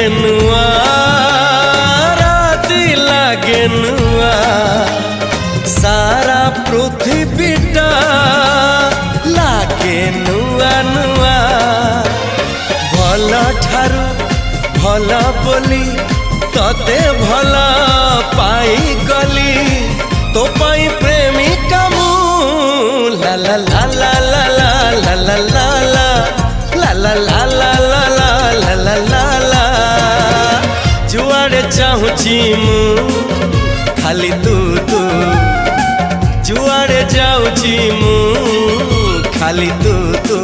नुआ राति लागे नुआ सारा पृथ्वीटा लागे नुआ नुआ भल ठारू भल बोली तते भल पाई गली तो पाई प्रेमिका मु ला ला ला ला ला ला ला ला ला ला ला ला ला ला ला ला ला जुआड़े चाहूची मु खाली तू तू जुआड़े जाऊची मु खाली तू तू।